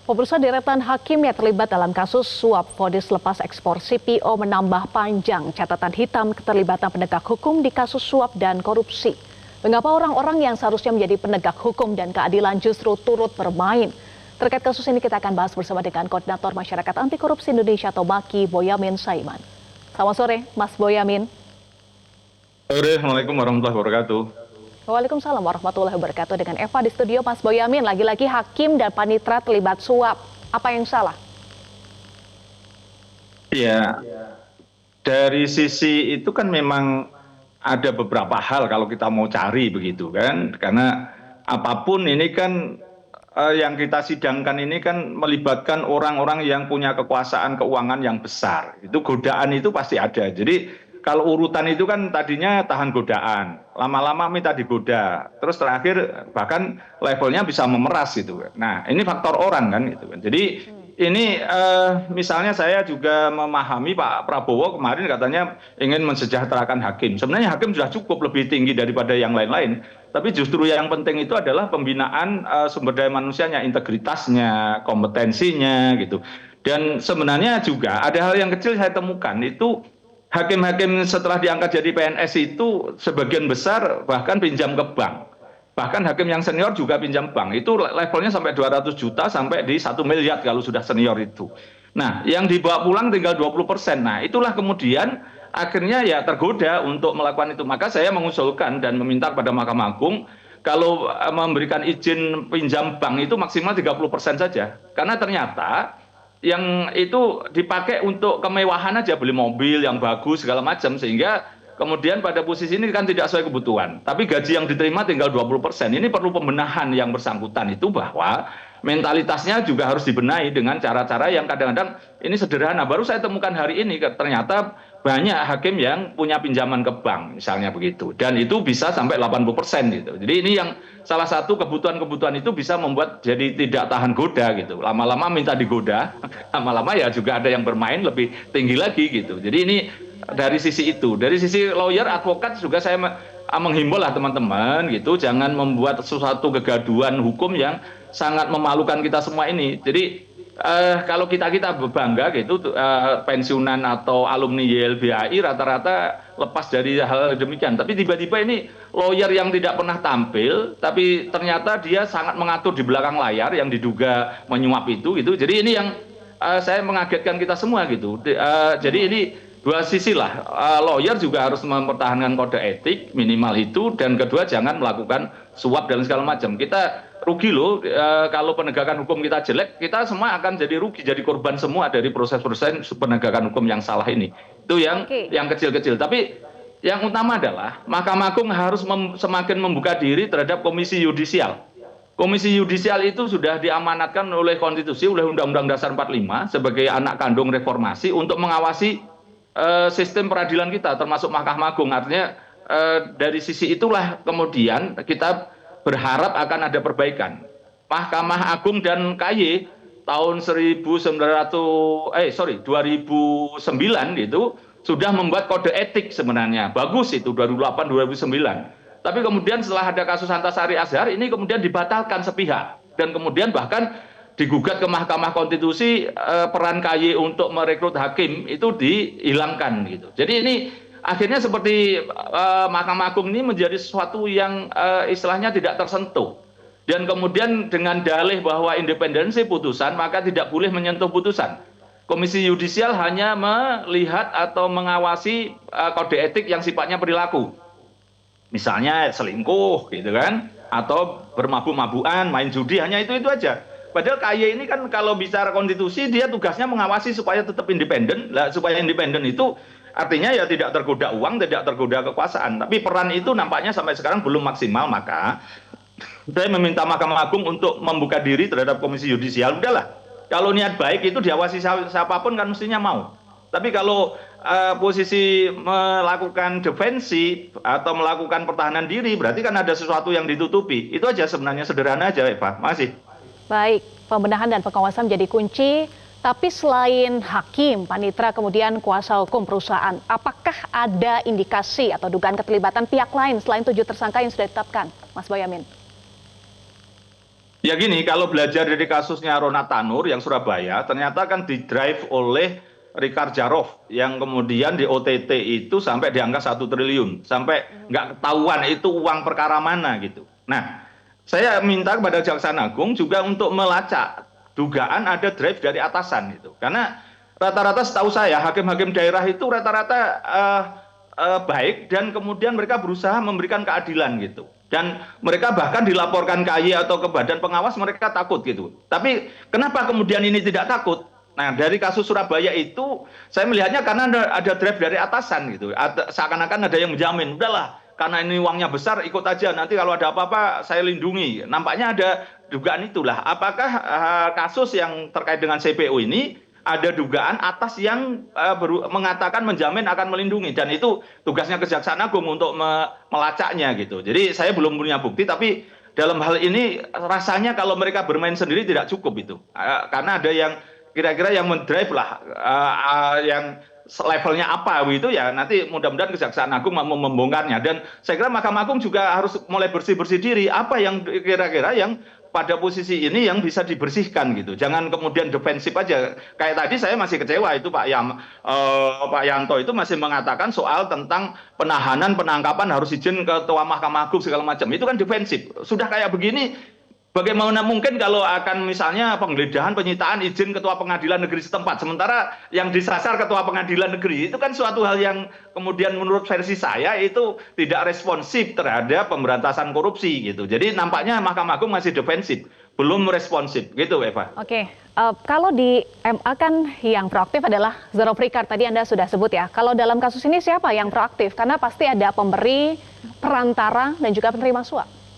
Pemirsa, deretan hakim yang terlibat dalam kasus suap vonis lepas ekspor CPO menambah panjang catatan hitam keterlibatan penegak hukum di kasus suap dan korupsi. Mengapa orang-orang yang seharusnya menjadi penegak hukum dan keadilan justru turut bermain? Terkait kasus ini kita akan bahas bersama dengan Koordinator Masyarakat Anti Korupsi Indonesia atau MAKI, Boyamin Saiman. Selamat sore, Mas Boyamin. Sore, Assalamualaikum warahmatullahi wabarakatuh. Waalaikumsalam warahmatullahi wabarakatuh. Dengan Eva di studio, Mas Boyamin, lagi-lagi hakim dan panitera terlibat suap. Apa yang salah? Ya, dari sisi itu kan memang ada beberapa hal kalau kita mau cari begitu kan. Karena apapun ini kan yang kita sidangkan ini kan melibatkan orang-orang yang punya kekuasaan keuangan yang besar. Itu godaan itu pasti ada. Jadi kalau urutan itu kan tadinya tahan godaan, lama-lama minta digoda, terus terakhir bahkan levelnya bisa memeras gitu. Nah, ini faktor orang kan gitu. Jadi ini misalnya saya juga memahami Pak Prabowo kemarin katanya ingin mensejahterakan hakim. Sebenarnya hakim sudah cukup lebih tinggi daripada yang lain-lain. Tapi justru yang penting itu adalah pembinaan sumber daya manusianya, integritasnya, kompetensinya gitu. Dan sebenarnya juga ada hal yang kecil saya temukan itu hakim-hakim setelah diangkat jadi PNS itu sebagian besar bahkan pinjam ke bank. Bahkan hakim yang senior juga pinjam bank. Itu levelnya sampai 200 juta sampai di 1 miliar kalau sudah senior itu. Nah, yang dibawa pulang tinggal 20%. Nah, itulah kemudian akhirnya ya tergoda untuk melakukan itu. Maka saya mengusulkan dan meminta kepada Mahkamah Agung kalau memberikan izin pinjam bank itu maksimal 30% saja. Karena ternyata yang itu dipakai untuk kemewahan aja, beli mobil yang bagus segala macam, sehingga kemudian pada posisi ini kan tidak sesuai kebutuhan. Tapi gaji yang diterima tinggal 20%. Ini perlu pembenahan yang bersangkutan itu bahwa mentalitasnya juga harus dibenahi dengan cara-cara yang kadang-kadang ini sederhana. Baru saya temukan hari ini ternyata banyak hakim yang punya pinjaman ke bank misalnya begitu. Dan itu bisa sampai 80% gitu. Jadi ini yang salah satu kebutuhan-kebutuhan itu bisa membuat jadi tidak tahan goda gitu. Lama-lama minta digoda, lama-lama ya juga ada yang bermain lebih tinggi lagi gitu. Jadi ini dari sisi itu. Dari sisi lawyer, advokat juga saya menghimbau lah teman-teman gitu, jangan membuat sesuatu kegaduhan hukum yang sangat memalukan kita semua ini. Jadi kalau kita bangga gitu pensiunan atau alumni YLBHI rata-rata lepas dari hal demikian. Tapi tiba-tiba ini lawyer yang tidak pernah tampil, tapi ternyata dia sangat mengatur di belakang layar yang diduga menyuap itu gitu. Jadi ini yang saya mengagetkan kita semua gitu. Jadi ini dua sisi lah, lawyer juga harus mempertahankan kode etik minimal itu, dan kedua jangan melakukan suap dan segala macam. Kita rugi loh kalau penegakan hukum kita jelek, kita semua akan jadi rugi, jadi korban semua dari proses-proses penegakan hukum yang salah ini. Itu yang kecil-kecil. Tapi yang utama adalah Mahkamah Agung harus semakin membuka diri terhadap komisi yudisial. Komisi yudisial itu sudah diamanatkan oleh konstitusi, oleh Undang-Undang Dasar 45 sebagai anak kandung reformasi untuk mengawasi sistem peradilan kita, termasuk Mahkamah Agung. Artinya dari sisi itulah kemudian kita berharap akan ada perbaikan. Mahkamah Agung dan KY tahun 2009 gitu sudah membuat kode etik sebenarnya. Bagus itu 2008-2009. Tapi kemudian setelah ada kasus Antasari Azhar ini kemudian dibatalkan sepihak, dan kemudian bahkan digugat ke Mahkamah Konstitusi, peran KY untuk merekrut hakim itu dihilangkan gitu. Jadi ini akhirnya seperti Mahkamah Agung ini menjadi sesuatu yang istilahnya tidak tersentuh. Dan kemudian dengan dalih bahwa independensi putusan maka tidak boleh menyentuh putusan. Komisi yudisial hanya melihat atau mengawasi kode etik yang sifatnya perilaku. Misalnya selingkuh gitu kan, atau bermabuk-mabukan, main judi, hanya itu aja. Padahal KY ini kan kalau bicara konstitusi dia tugasnya mengawasi supaya tetap independen. Lah supaya independen itu artinya ya tidak tergoda uang, tidak tergoda kekuasaan. Tapi peran itu nampaknya sampai sekarang belum maksimal. Maka saya meminta Mahkamah Agung untuk membuka diri terhadap komisi yudisial. Udahlah, kalau niat baik itu diawasi siapapun kan mestinya mau. Tapi kalau posisi melakukan defensi atau melakukan pertahanan diri, berarti kan ada sesuatu yang ditutupi. Itu aja sebenarnya, sederhana aja, Eva. Makasih. Baik, pembenahan dan pengawasan menjadi kunci. Tapi selain hakim, panitera, kemudian kuasa hukum perusahaan, apakah ada indikasi atau dugaan keterlibatan pihak lain selain 7 tersangka yang sudah ditetapkan, Mas Boyamin? Ya gini, kalau belajar dari kasusnya Ronald Tanur yang Surabaya, ternyata kan didrive oleh Rikard Jarov yang kemudian di OTT itu sampai di angka 1 triliun, sampai nggak ketahuan itu uang perkara mana gitu. Nah, saya minta kepada Jaksa Agung juga untuk melacak dugaan ada drive dari atasan itu, karena rata-rata setahu saya hakim-hakim daerah itu rata-rata baik dan kemudian mereka berusaha memberikan keadilan gitu. Dan mereka bahkan dilaporkan ke AY atau ke badan pengawas mereka takut gitu. Tapi kenapa kemudian ini tidak takut? Nah, dari kasus Surabaya itu saya melihatnya karena ada drive dari atasan gitu. Seakan-akan ada yang menjamin, udahlah karena ini uangnya besar ikut aja, nanti kalau ada apa-apa saya lindungi. Nampaknya ada dugaan itulah. Apakah kasus yang terkait dengan CPO ini ada dugaan atas yang mengatakan menjamin akan melindungi, dan itu tugasnya Kejaksaan Agung untuk melacaknya gitu. Jadi saya belum punya bukti, tapi dalam hal ini rasanya kalau mereka bermain sendiri tidak cukup itu, karena ada yang kira-kira yang mendrive lah, yang levelnya apa gitu ya, nanti mudah-mudahan Kejaksaan Agung mau membongkarnya. Dan saya kira Mahkamah Agung juga harus mulai bersih-bersih diri, apa yang kira-kira yang pada posisi ini yang bisa dibersihkan gitu. Jangan kemudian defensif aja. Kayak tadi saya masih kecewa itu Pak Yanto itu masih mengatakan soal tentang penahanan, penangkapan harus izin Ketua Mahkamah Agung segala macam. Itu kan defensif. Sudah kayak begini, bagaimana mungkin kalau akan misalnya penggeledahan, penyitaan izin Ketua Pengadilan Negeri setempat, sementara yang disasar Ketua Pengadilan Negeri, itu kan suatu hal yang kemudian menurut versi saya itu tidak responsif terhadap pemberantasan korupsi gitu. Jadi nampaknya Mahkamah Agung masih defensif, belum responsif gitu Eva. Oke, kalau di MA kan yang proaktif adalah Zarov Rikard, tadi Anda sudah sebut ya. Kalau dalam kasus ini siapa yang proaktif? Karena pasti ada pemberi, perantara, dan juga penerima suap.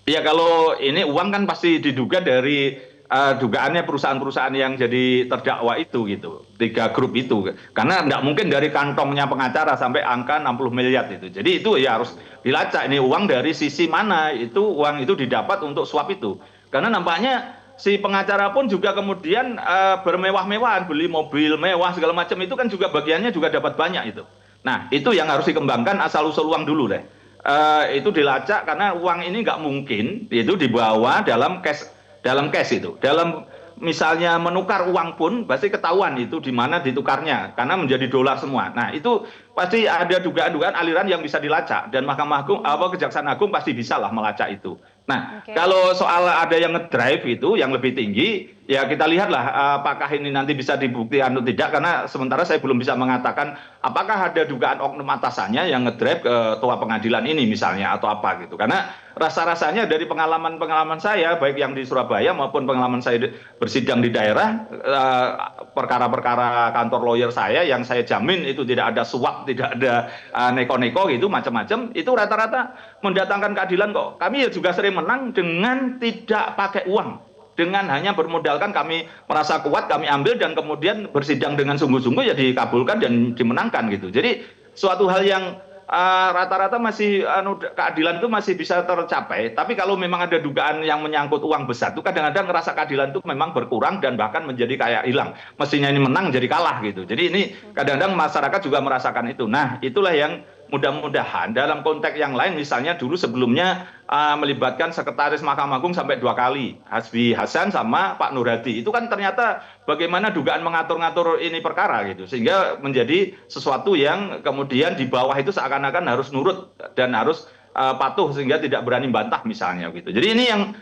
Ya kalau ini uang kan pasti diduga dari dugaannya perusahaan-perusahaan yang jadi terdakwa itu gitu, 3 grup itu, karena nggak mungkin dari kantongnya pengacara sampai angka 60 miliar itu. Jadi itu ya harus dilacak ini uang dari sisi mana itu uang itu didapat untuk suap itu, karena nampaknya si pengacara pun juga kemudian bermewah-mewahan, beli mobil mewah segala macam, itu kan juga bagiannya juga dapat banyak itu. Nah itu yang harus dikembangkan asal usul uang dulu deh. Itu dilacak karena uang ini nggak mungkin itu dibawa dalam cash itu, dalam misalnya menukar uang pun pasti ketahuan itu di mana ditukarnya karena menjadi dolar semua. Nah itu pasti ada dugaan-dugaan aliran yang bisa dilacak, dan Mahkamah Agung Kejaksaan Agung pasti bisa lah melacak itu. Nah kalau soal ada yang ngedrive itu yang lebih tinggi, ya kita lihatlah apakah ini nanti bisa dibuktikan atau tidak, karena sementara saya belum bisa mengatakan apakah ada dugaan oknum atasannya yang ngedrive ketua pengadilan ini misalnya atau apa gitu. Karena rasa-rasanya dari pengalaman-pengalaman saya baik yang di Surabaya maupun pengalaman saya bersidang di daerah, perkara-perkara kantor lawyer saya yang saya jamin itu tidak ada suap, tidak ada neko-neko gitu macam-macam, itu rata-rata mendatangkan keadilan kok. Kami ya juga sering menang dengan tidak pakai uang, dengan hanya bermodalkan kami merasa kuat, kami ambil dan kemudian bersidang dengan sungguh-sungguh ya dikabulkan dan dimenangkan gitu. Jadi suatu hal yang rata-rata masih keadilan itu masih bisa tercapai. Tapi kalau memang ada dugaan yang menyangkut uang besar itu kadang-kadang ngerasa keadilan itu memang berkurang dan bahkan menjadi kayak hilang. Mestinya ini menang jadi kalah gitu. Jadi ini kadang-kadang masyarakat juga merasakan itu. Nah itulah yang mudah-mudahan dalam konteks yang lain, misalnya dulu sebelumnya melibatkan sekretaris Mahkamah Agung sampai 2 kali, Hasbi Hasan sama Pak Nur Hadi, itu kan ternyata bagaimana dugaan mengatur-ngatur ini perkara gitu, sehingga menjadi sesuatu yang kemudian di bawah itu seakan-akan harus nurut dan harus patuh sehingga tidak berani bantah misalnya gitu. Jadi ini yang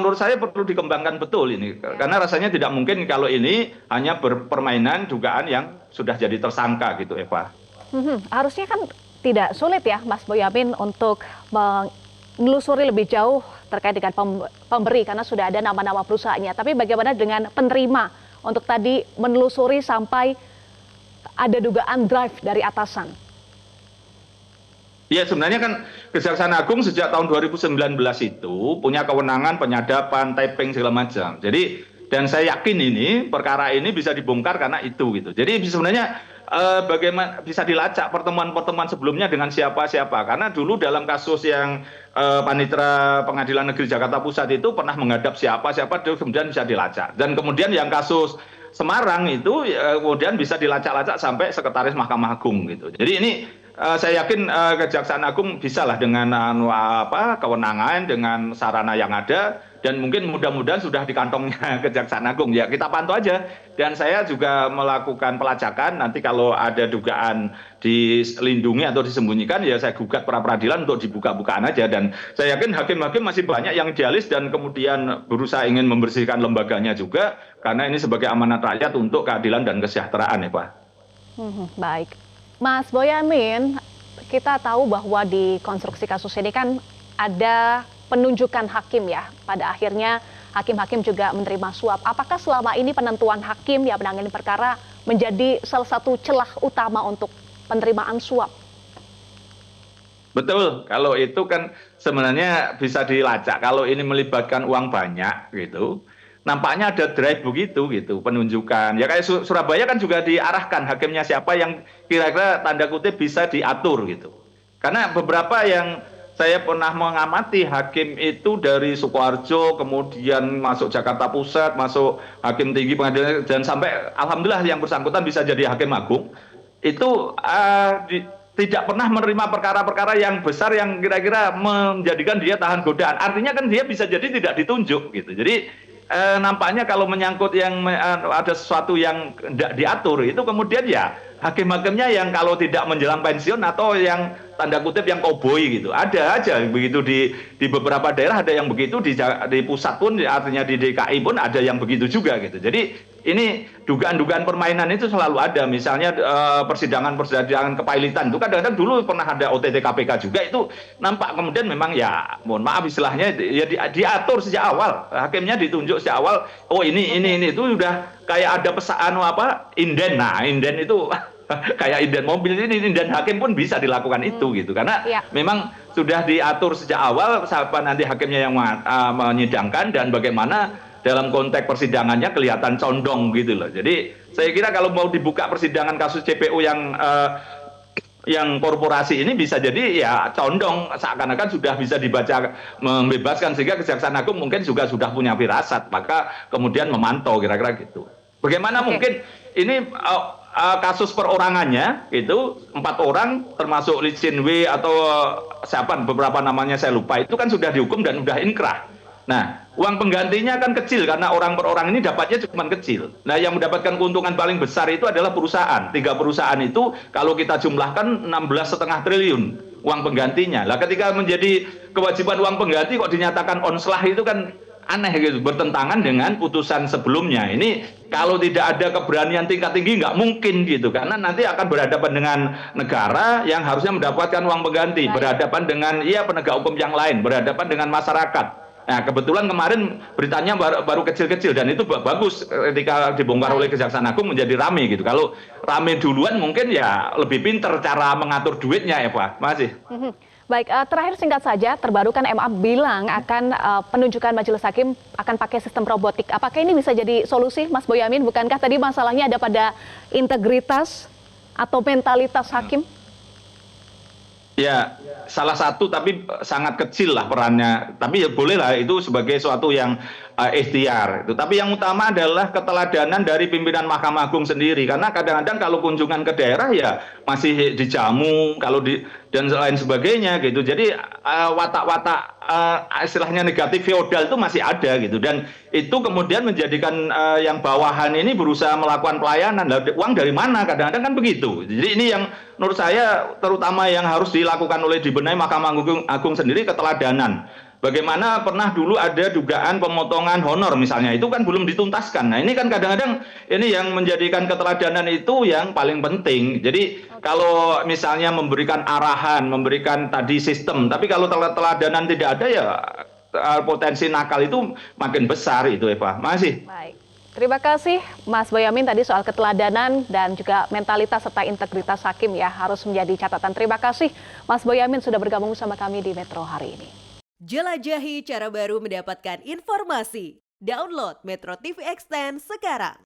menurut saya perlu dikembangkan betul ini, karena rasanya tidak mungkin kalau ini hanya permainan dugaan yang sudah jadi tersangka gitu Eva. Harusnya kan tidak sulit ya Mas Boyamin untuk menelusuri lebih jauh terkait dengan pemberi karena sudah ada nama-nama perusahaannya. Tapi bagaimana dengan penerima untuk tadi menelusuri sampai ada dugaan drive dari atasan? Ya sebenarnya kan Kejaksaan Agung sejak tahun 2019 itu punya kewenangan penyadapan, tapping segala macam. Jadi dan saya yakin ini perkara ini bisa dibongkar karena itu gitu. Jadi sebenarnya bagaimana bisa dilacak pertemuan-pertemuan sebelumnya dengan siapa-siapa, karena dulu dalam kasus yang Panitera Pengadilan Negeri Jakarta Pusat itu pernah menghadap siapa-siapa kemudian bisa dilacak, dan kemudian yang kasus Semarang itu kemudian bisa dilacak-lacak sampai sekretaris Mahkamah Agung gitu. Jadi ini saya yakin Kejaksaan Agung bisa lah dengan kewenangan, dengan sarana yang ada, dan mungkin mudah-mudahan sudah di kantongnya Kejaksaan Agung. Ya kita pantau aja. Dan saya juga melakukan pelacakan, nanti kalau ada dugaan dilindungi atau disembunyikan, ya saya gugat pra peradilan untuk dibuka-bukaan aja. Dan saya yakin hakim-hakim masih banyak yang idealis dan kemudian berusaha ingin membersihkan lembaganya juga, karena ini sebagai amanat rakyat untuk keadilan dan kesejahteraan ya Pak. Baik. Mas Boyamin, kita tahu bahwa di konstruksi kasus ini kan ada penunjukan hakim ya. Pada akhirnya hakim-hakim juga menerima suap. Apakah selama ini penentuan hakim yang menangani perkara menjadi salah satu celah utama untuk penerimaan suap? Betul, kalau itu kan sebenarnya bisa dilacak. Kalau ini melibatkan uang banyak gitu, nampaknya ada drive begitu gitu penunjukan. Ya kayak Surabaya kan juga diarahkan hakimnya siapa yang kira-kira tanda kutip bisa diatur gitu. Karena beberapa yang saya pernah mengamati hakim itu dari Sukoharjo, kemudian masuk Jakarta Pusat, masuk hakim tinggi pengadilan, dan sampai alhamdulillah yang bersangkutan bisa jadi hakim agung, itu tidak pernah menerima perkara-perkara yang besar yang kira-kira menjadikan dia tahan godaan. Artinya kan dia bisa jadi tidak ditunjuk gitu. Jadi nampaknya kalau menyangkut yang ada sesuatu yang tidak diatur, itu kemudian ya hakim-hakimnya yang kalau tidak menjelang pensiun atau yang tanda kutip yang koboi gitu. Ada aja begitu di beberapa daerah ada yang begitu, di pusat pun artinya di DKI pun ada yang begitu juga gitu. Jadi ini dugaan-dugaan permainan itu selalu ada. Misalnya persidangan kepailitan itu kadang-kadang dulu pernah ada OTT KPK juga, itu nampak kemudian memang ya mohon maaf istilahnya ya diatur sejak awal. Hakimnya ditunjuk sejak awal. Oh ini itu sudah kayak ada pesan inden. Nah, inden itu kayak inden mobil, ini inden hakim pun bisa dilakukan itu gitu. Karena memang sudah diatur sejak awal siapa nanti hakimnya yang menyidangkan dan bagaimana dalam konteks persidangannya kelihatan condong gitu loh. Jadi saya kira kalau mau dibuka persidangan kasus CPO yang korporasi ini bisa jadi ya condong seakan-akan sudah bisa dibaca membebaskan, sehingga Kejaksaan Agung mungkin juga sudah punya firasat, maka kemudian memantau kira-kira gitu. Bagaimana mungkin ini kasus perorangannya itu 4 orang termasuk Lee Chin Wei atau siapa beberapa namanya saya lupa, itu kan sudah dihukum dan sudah inkrah. Nah, uang penggantinya kan kecil karena orang per orang ini dapatnya cuma kecil. Nah, yang mendapatkan keuntungan paling besar itu adalah perusahaan. 3 perusahaan itu kalau kita jumlahkan 16,5 triliun uang penggantinya. Lah ketika menjadi kewajiban uang pengganti kok dinyatakan onslah, itu kan aneh gitu, bertentangan dengan putusan sebelumnya. Ini kalau tidak ada keberanian tingkat tinggi nggak mungkin gitu, karena nanti akan berhadapan dengan negara yang harusnya mendapatkan uang pengganti, berhadapan dengan penegak hukum yang lain, berhadapan dengan masyarakat. Nah, kebetulan kemarin beritanya baru kecil-kecil dan itu bagus ketika dibongkar oleh Kejaksaan Agung menjadi rame gitu. Kalau rame duluan mungkin ya lebih pinter cara mengatur duitnya ya Pak. Masih. Baik, terakhir singkat saja, terbaru kan MA bilang akan penunjukan majelis hakim akan pakai sistem robotik. Apakah ini bisa jadi solusi, Mas Boyamin? Bukankah tadi masalahnya ada pada integritas atau mentalitas hakim? Ya, salah satu tapi sangat kecil lah perannya. Tapi ya boleh lah itu sebagai suatu yang ikhtiar. Tapi yang utama adalah keteladanan dari pimpinan Mahkamah Agung sendiri. Karena kadang-kadang kalau kunjungan ke daerah ya masih dijamu, dan lain sebagainya gitu. Jadi watak-watak istilahnya negatif feodal itu masih ada gitu. Dan itu kemudian menjadikan yang bawahan ini berusaha melakukan pelayanan. Uang dari mana? Kadang-kadang kan begitu. Jadi ini yang menurut saya terutama yang harus dilakukan oleh dibenahi Mahkamah Agung sendiri, keteladanan. Bagaimana pernah dulu ada dugaan pemotongan honor misalnya, itu kan belum dituntaskan. Nah ini kan kadang-kadang ini yang menjadikan keteladanan itu yang paling penting. Jadi kalau misalnya memberikan arahan, memberikan tadi sistem, tapi kalau keteladanan tidak ada ya potensi nakal itu makin besar itu Eva. Masih. Baik. Terima kasih Mas Boyamin tadi soal keteladanan dan juga mentalitas serta integritas hakim ya harus menjadi catatan. Terima kasih Mas Boyamin sudah bergabung bersama kami di Metro hari ini. Jelajahi cara baru mendapatkan informasi. Download Metro TV Extend sekarang.